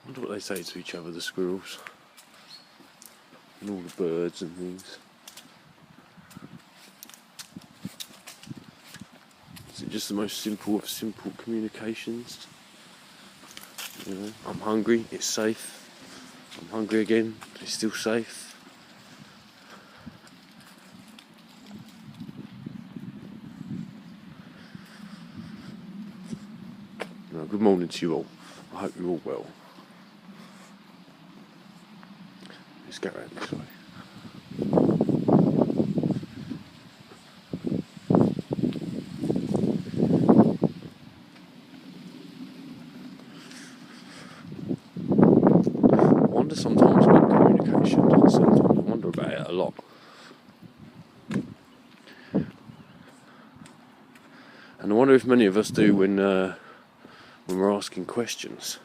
wonder what they say to each other, the squirrels. And all the birds and things. Is it just the most simple of simple communications? You know, I'm hungry, it's safe. I'm hungry again, it's still safe. No, good morning to you all. I hope you're all well. Let's go around this way. I wonder sometimes about communication. Sometimes I wonder about it a lot. And I wonder if many of us do when we're asking questions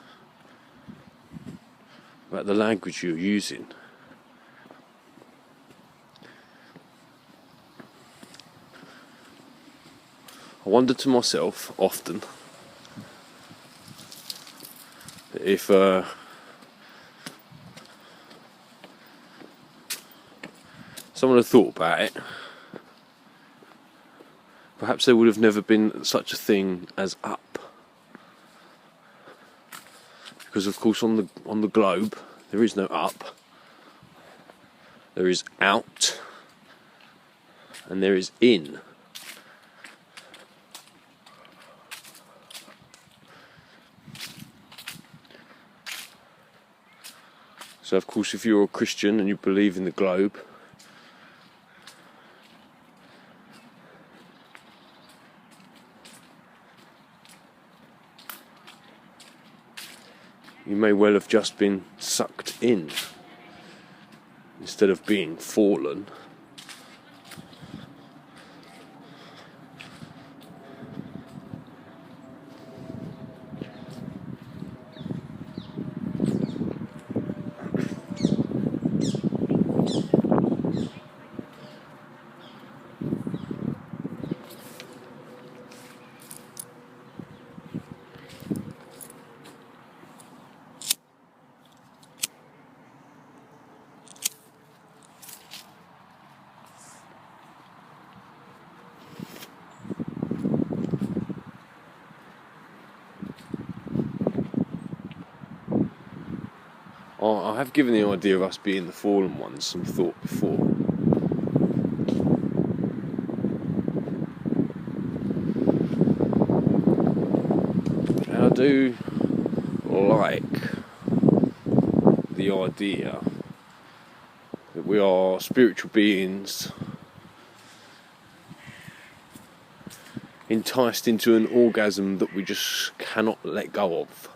about the language you're using. I wonder to myself often if someone had thought about it, perhaps there would have never been such a thing as up. Because of course on the globe there is no up, there is out, and there is in. So of course if you're a Christian and you believe in the globe, you may well have just been sucked in instead of being fallen. I have given the idea of us being the fallen ones some thought before. And I do like the idea that we are spiritual beings enticed into an orgasm that we just cannot let go of.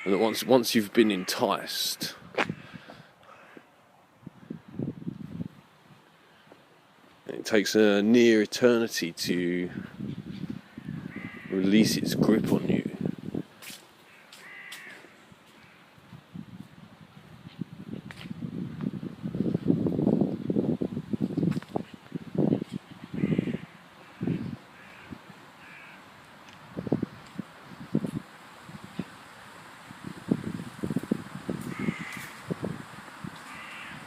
And that once you've been enticed, it takes a near eternity to release its grip on you.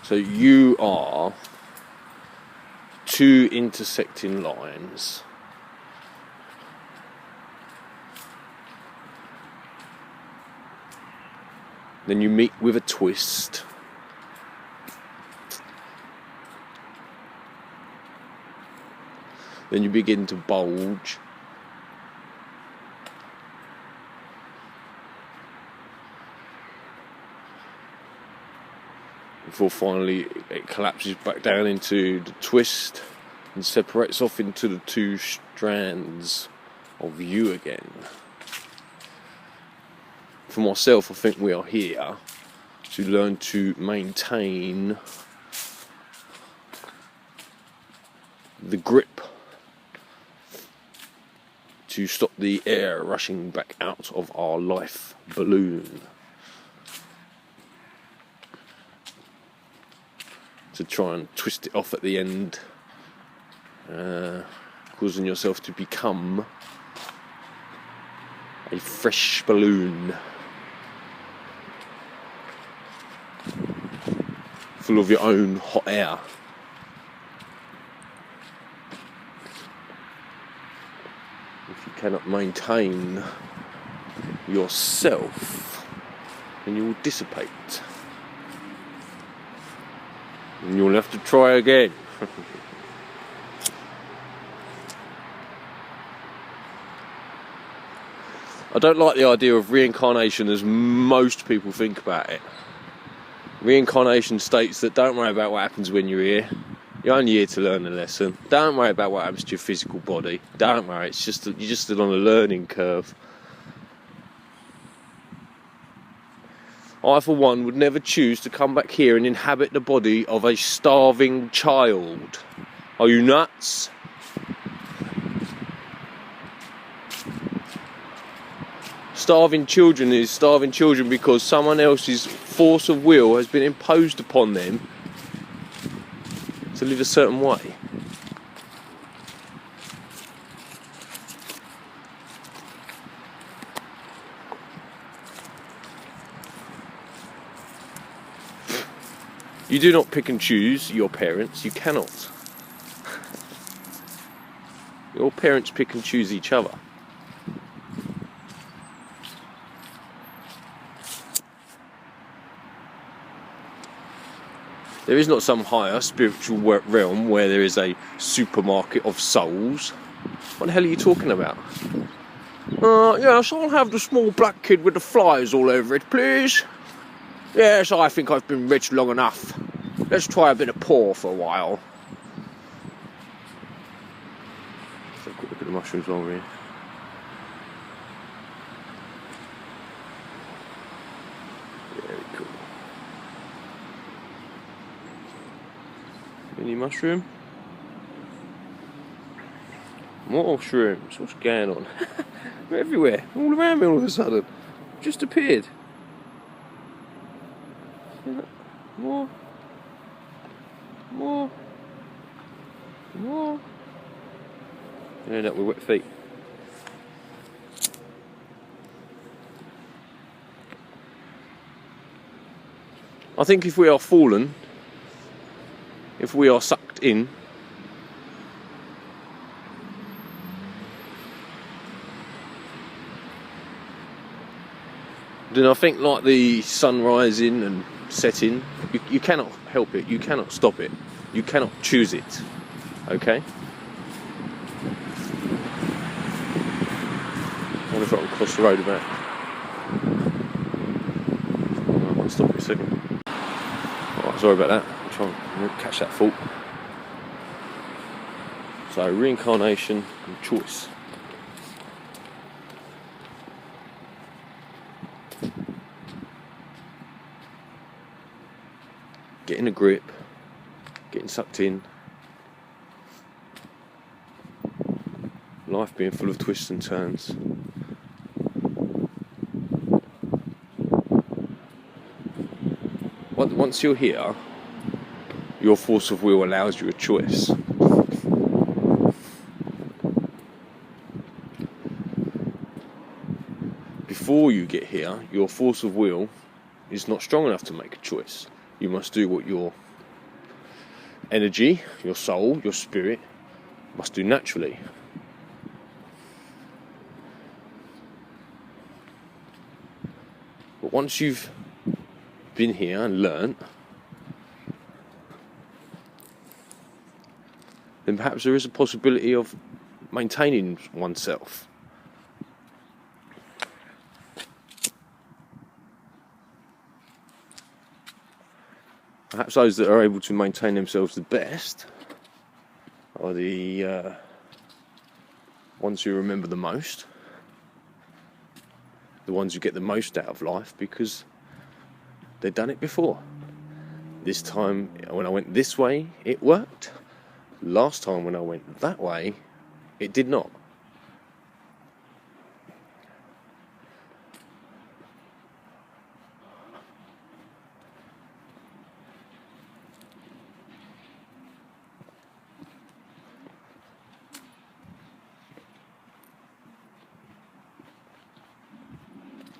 So you are two intersecting lines then you meet with a twist, then you begin to bulge, before finally it collapses back down into the twist and separates off into the two strands of you again. For myself, I think we are here to learn to maintain the grip, to stop the air rushing back out of our life balloon, to try and twist it off at the end causing yourself to become a fresh balloon full of your own hot air. If you cannot maintain yourself, then you will dissipate. And you'll have to try again. I don't like the idea of reincarnation as most people think about it. Reincarnation states that don't worry about what happens when you're here. You're only here to learn a lesson. Don't worry about what happens to your physical body. Don't worry, it's just you're just still on a learning curve. I, for one, would never choose to come back here and inhabit the body of a starving child. Are you nuts? Starving children is starving children because someone else's force of will has been imposed upon them to live a certain way. You do not pick and choose your parents, you cannot. Your parents pick and choose each other. There is not some higher spiritual realm where there is a supermarket of souls. What the hell are you talking about? Yes, I'll have the small black kid with the flies all over it, please. Yes, I think I've been rich long enough. Let's try a bit of poor for a while. Let's have a quick look at the mushrooms while we're here. Very cool. Mini mushroom. More shrooms. What's going on? They're everywhere. All around me all of a sudden. Just appeared. More. More. More. You end up with wet feet. I think if we are fallen, if we are sucked in, then I think like the sun rising and setting, you cannot help it, you cannot stop it, you cannot choose it, okay? I wonder if I can cross the road about. I might stop for a second. Alright, sorry about that. I'm trying to catch that thought. So, reincarnation and choice. Getting a grip, getting sucked in, life being full of twists and turns. Once you're here, your force of will allows you a choice. Before you get here, your force of will is not strong enough to make a choice. You must do what your energy, your soul, your spirit must do naturally. But once you've been here and learnt, then perhaps there is a possibility of maintaining oneself. Perhaps those that are able to maintain themselves the best are the ones who remember the most, the ones who get the most out of life because they've done it before. This time when I went this way, it worked. Last time when I went that way, it did not.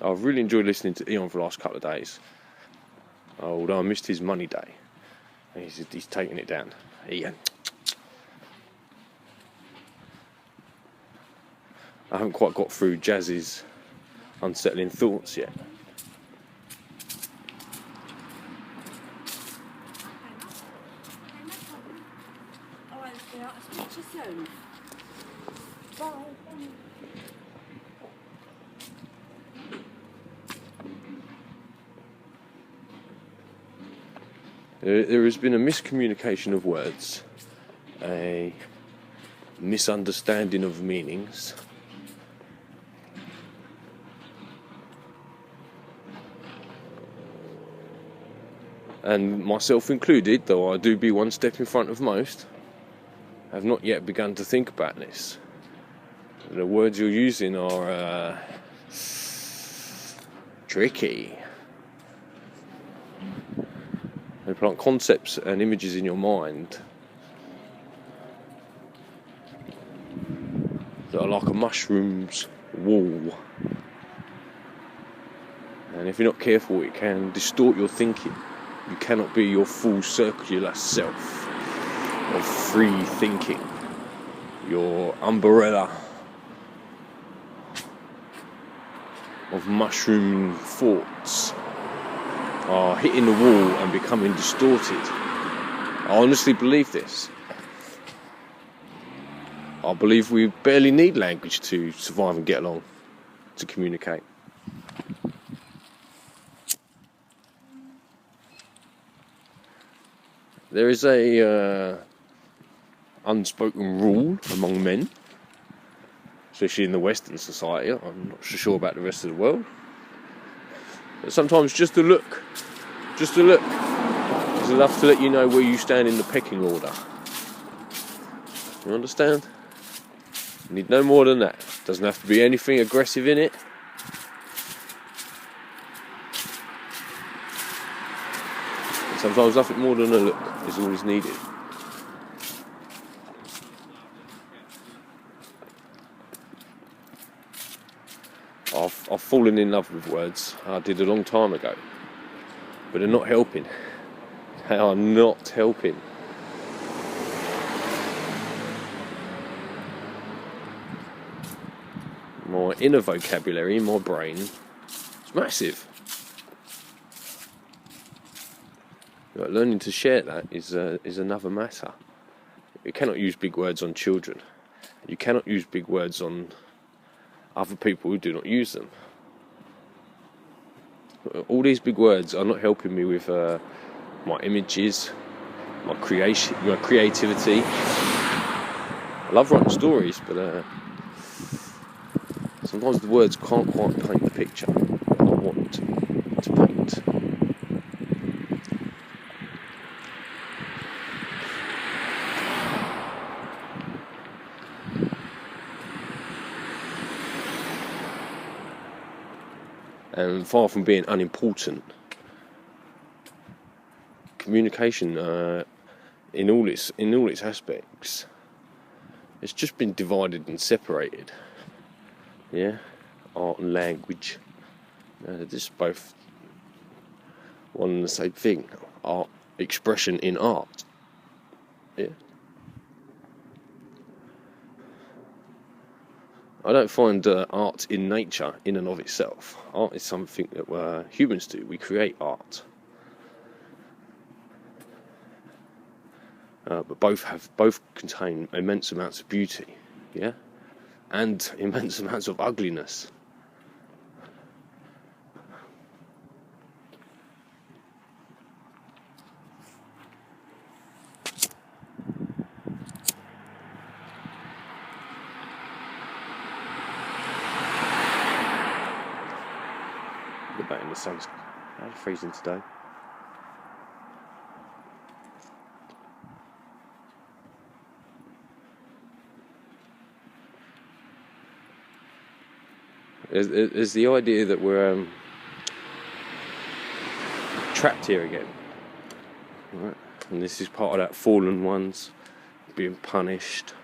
I've really enjoyed listening to Eon for the last couple of days. Although I missed his money day. He's taking it down. Ian. I haven't quite got through Jazz's unsettling thoughts yet. I'll speak to you soon. Bye. There has been a miscommunication of words, a misunderstanding of meanings. And myself included, though I do be one step in front of most, have not yet begun to think about this. The words you're using are tricky. They plant concepts and images in your mind that are like a mushroom's wall. And if you're not careful, it can distort your thinking. You cannot be your full circular self of free thinking. Your umbrella of mushroom thoughts are hitting the wall and becoming distorted. I honestly believe this. I believe we barely need language to survive and get along, to communicate. There is a unspoken rule among men, especially in the Western society. I'm not so sure about the rest of the world. But sometimes just a look is enough to let you know where you stand in the pecking order. You understand? You need no more than that. Doesn't have to be anything aggressive in it. And sometimes nothing more than a look is all is needed. I've fallen in love with words. I did a long time ago. But they're not helping. They are not helping. My inner vocabulary in my brain is massive. But learning to share that is another matter. You cannot use big words on children. You cannot use big words on other people who do not use them. All these big words are not helping me with my images, my creativity. I love writing stories, but sometimes the words can't quite paint the picture that I want to paint. And far from being unimportant, communication in all its aspects, it's just been divided and separated. Yeah, art and language, they're just both one and the same thing. Art, expression in art. Yeah. I don't find art in nature in and of itself. Art is something that humans do. We create art. But both contain immense amounts of beauty, yeah, and immense amounts of ugliness. The sun's freezing today. There's the idea that we're trapped here again, right? And this is part of that fallen ones being punished.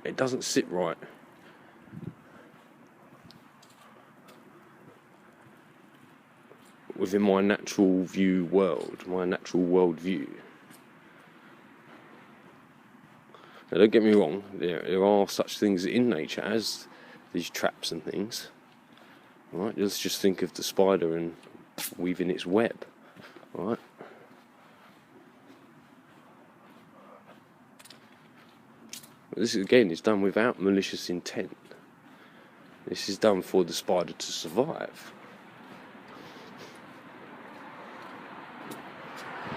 It doesn't sit right. Within my natural view world, my natural world view. Now, don't get me wrong, there are such things in nature as these traps and things. Right? Let's just think of the spider and weaving its web. Right? This again is done without malicious intent. This is done for the spider to survive.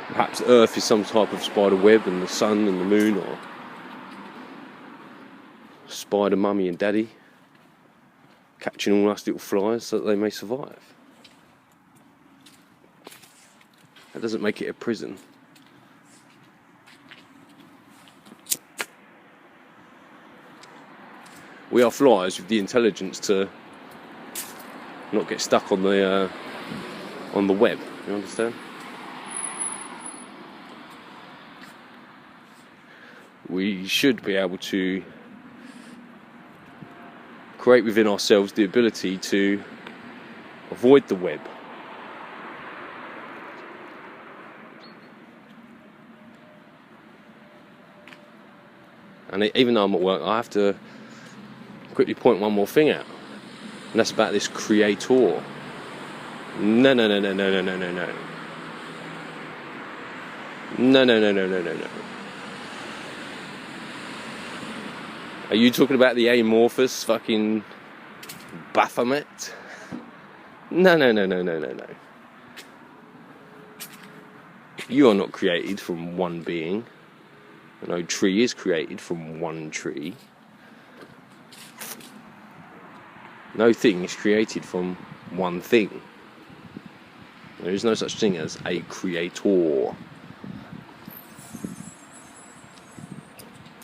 Perhaps Earth is some type of spider web, and the sun and the moon are spider mummy and daddy, catching all us little flies so that they may survive. That doesn't make it a prison. We are flies with the intelligence to not get stuck on the web. You understand? We should be able to create within ourselves the ability to avoid the web. And even though I'm at work, I have to quickly point one more thing out, and that's about this creator. No. Are you talking about the amorphous fucking Baphomet? No. You are not created from one being. No tree is created from one tree. No thing is created from one thing. There is no such thing as a creator.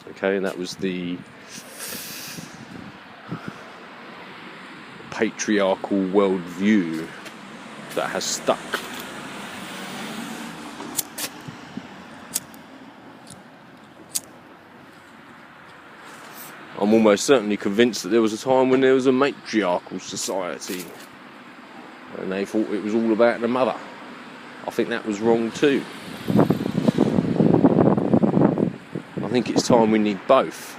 Okay, and that was the patriarchal worldview that has stuck. I'm almost certainly convinced that there was a time when there was a matriarchal society and they thought it was all about the mother. I think that was wrong too. I think it's time we need both.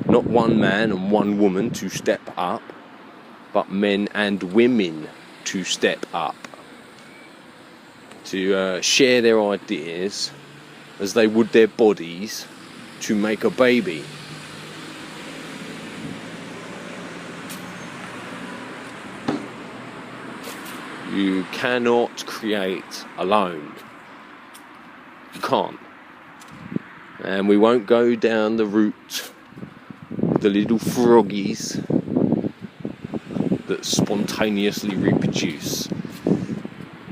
Not one man and one woman to step up, but men and women to step up. To share their ideas as they would their bodies to make a baby. You cannot create alone. You can't. And we won't go down the route of the little froggies that spontaneously reproduce.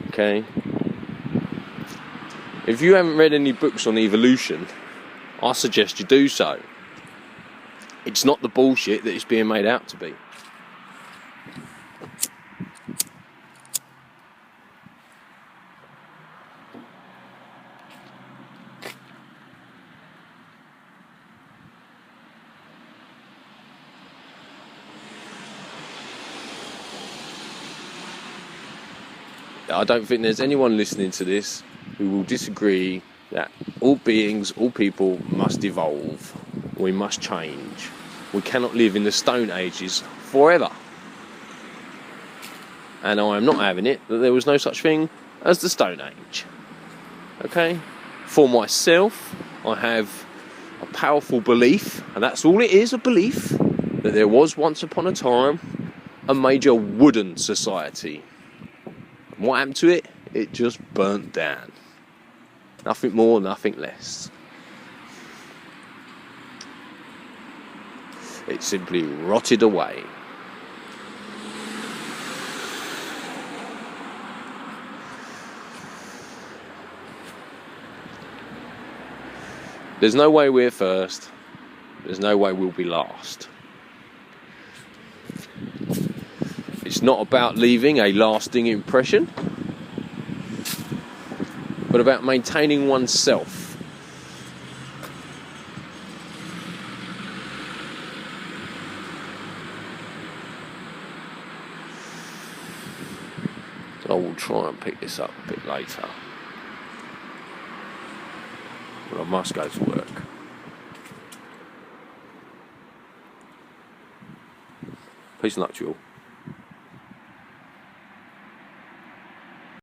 Okay? If you haven't read any books on evolution, I suggest you do so. It's not the bullshit that it's being made out to be. I don't think there's anyone listening to this who will disagree that all beings, all people must evolve. We must change. We cannot live in the Stone Ages forever. And I am not having it that there was no such thing as the Stone Age. Okay? For myself, I have a powerful belief, and that's all it is, a belief, that there was once upon a time a major wooden society. And what happened to it? It just burnt down. Nothing more, nothing less. It simply rotted away. There's no way we're first. There's no way we'll be last. It's not about leaving a lasting impression, but about maintaining oneself. So I will try and pick this up a bit later. But I must go to work. Peace and luck to you all.